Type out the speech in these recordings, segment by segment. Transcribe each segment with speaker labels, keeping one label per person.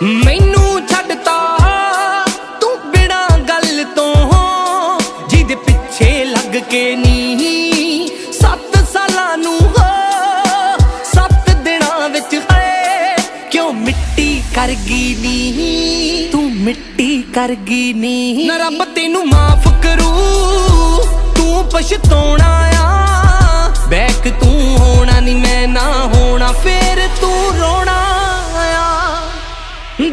Speaker 1: मैनू छड्डता तू बिना गल तो, जिहदे पिछे लग के नी 7 सालां नू 7 दिनां विच है क्यों मिट्टी कर गई नी, तू मिट्टी कर गई नी। ना रब तेनू माफ करू तू पछताउणा आ, बैक तू होना नी मैं ना होना फिर तू रोना आ।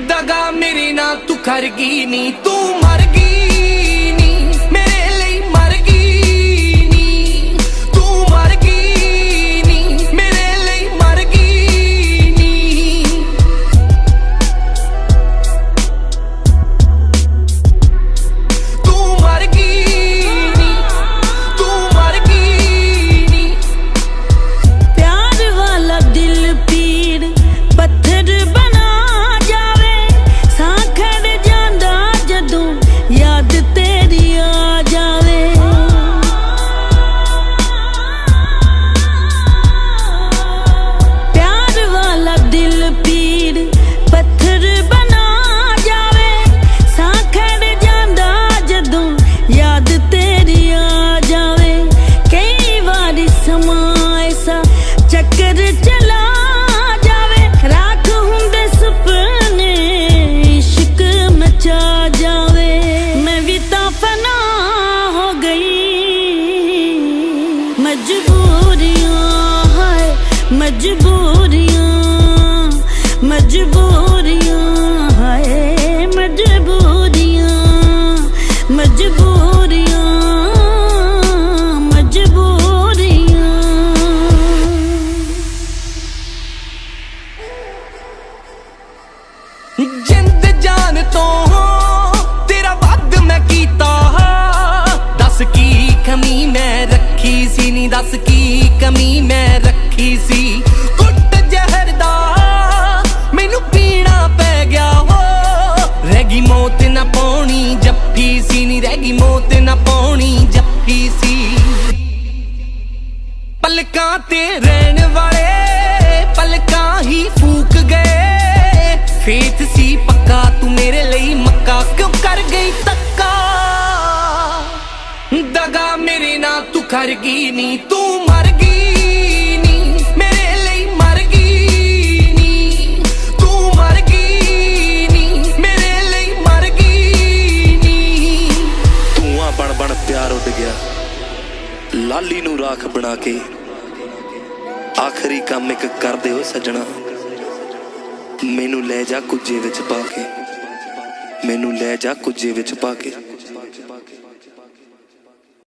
Speaker 1: दगा मेरे ना तू कर गई नी, तू मर गई नी मेरे लिए मर गई नी, तू मर गई नी मेरे लिए मर गई नी। तू मर गई नी, तू मर गई नी।
Speaker 2: प्यार वाला दिल पीर पत्थर बना जावे, साखड़ जांदा जदों याद तेरी आ जावे। प्यार वाला दिल पीर पत्थर बना जावे, साखड़ जांदा जदों याद तेरी आ जावे। कई बारी समा ऐसा चक्कर चला जावे, राख हुंदे सुपने इश्क मचा जावे। मैं भी तां फना हो गई, मजबूरियां हाय मजबूरियां, मजबूरियां हाय मजबूरियां, मजबूरियां मजबूरियां।
Speaker 1: जिंद जान तो तेरा वध मैं कीता, दस की कमी मैं रखी सी नी, दस की कमी मैं रखी सी। कुट जहर दा मैनू पीना पै गया हो, रह गई मौत ना पाउणी जप्फी सी नी, रह गई मौत ना पाउणी जप्फी सी। पलकां ते रहन वाले पलकां ही फूक गए, फेथ सी पक्का तू मेरे लिए मक्का क्यों कर गई तक्का। दगा मेरे ना तू कर गई नी, तू मर गई नी मेरे लिए मर गई नी, तू मर गई नी मेरे लिए मर गई नी।
Speaker 3: धुआं बन बन प्यार उड़ गया, लाली नू राख बना के आखिरी काम एक कर दे ओ सजना। मैनू ले जा कुजे विच पा के, मैनू ले जा कुजे विच पा के।